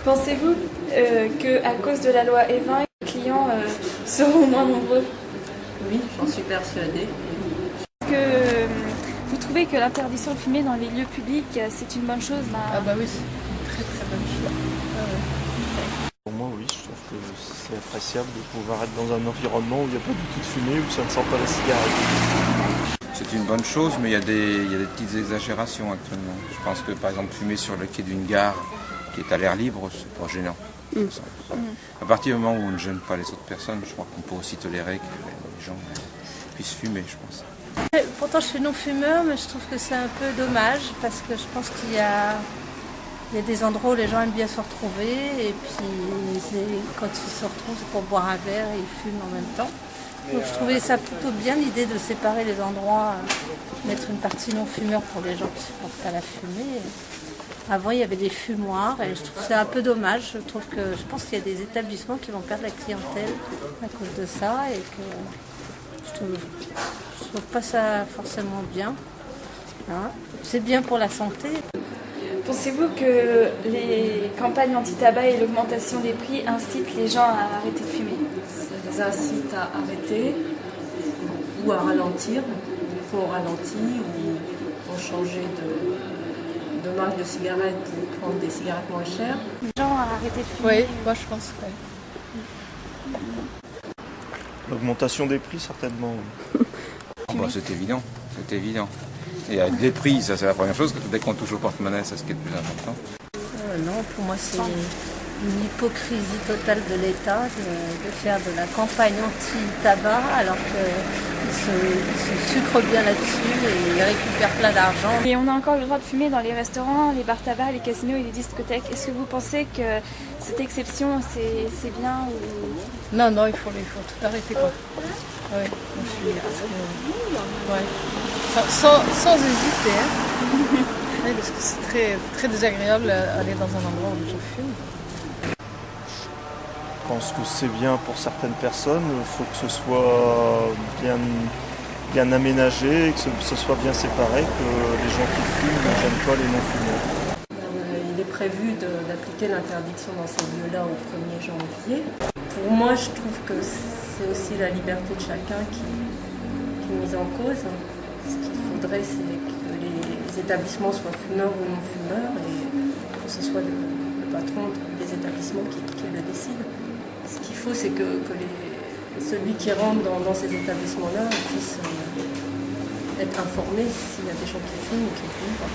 Pensez-vous qu'à cause de la loi E20, les clients seront moins nombreux? Oui, j'en suis persuadée. Vous trouvez que l'interdiction de fumer dans les lieux publics, c'est une bonne chose? Ah bah oui, c'est une très très bonne chose. Pour moi, oui, je trouve que c'est appréciable de pouvoir être dans un environnement où il n'y a pas du tout de fumée, où ça ne sent pas la cigarette. C'est une bonne chose, mais il y a des petites exagérations actuellement. Je pense que par exemple fumer sur le quai d'une gare qui est à l'air libre, c'est pas gênant. À partir du moment où on ne gêne pas les autres personnes, je crois qu'on peut aussi tolérer que les gens puissent fumer, je pense. Pourtant je suis non-fumeur, mais je trouve que c'est un peu dommage parce que je pense qu'il y a des endroits où les gens aiment bien se retrouver et puis quand ils se retrouvent c'est pour boire un verre et ils fument en même temps. Donc je trouvais ça plutôt bien l'idée de séparer les endroits, mettre une partie non-fumeur pour les gens qui ne supportent pas la fumée. Avant il y avait des fumoirs et je trouve ça un peu dommage. Je pense qu'il y a des établissements qui vont perdre la clientèle à cause de ça et que je trouve pas ça forcément bien. Hein. C'est bien pour la santé. Pensez-vous que les campagnes anti-tabac et l'augmentation des prix incitent les gens à arrêter de fumer? Ça les incite à arrêter ou à ralentir. Soit on ralentit ou on changer de marque de cigarettes pour prendre des cigarettes moins chères. Les gens à arrêter de fumer? Oui, moi je pense. Ouais. L'augmentation des prix, certainement. Oui. Oh bah, c'est évident, c'est évident. Et les prix, ça c'est la première chose. Dès qu'on touche au porte-monnaie, c'est ce qui est le plus important. Non, pour moi c'est une hypocrisie totale de l'État de faire de la campagne anti-tabac alors qu'ils se sucrent bien là-dessus et ils récupèrent plein d'argent. Et on a encore le droit de fumer dans les restaurants, les bars tabac, les casinos et les discothèques. Est-ce que vous pensez que cette exception c'est bien ou... Non, il faut tout arrêter quoi. Ouais, je suis sans hésiter. Hein. Oui, parce que c'est très, très désagréable d'aller dans un endroit où les gens fument. Je pense que c'est bien pour certaines personnes. Il faut que ce soit bien aménagé, que ce soit bien séparé, que les gens qui fument ne gênent pas les non-fumeurs. Il est prévu d'appliquer l'interdiction dans ces lieux-là au 1er janvier. Pour moi, je trouve que c'est aussi la liberté de chacun qui est mise en cause. Ce qu'il faudrait, c'est que les établissements soient fumeurs ou non-fumeurs et que ce soit le patron des établissements qui le décide. Ce qu'il faut, c'est que celui qui rentre dans ces établissements-là puisse être informé s'il y a des gens qui fument ou qui ne fument pas.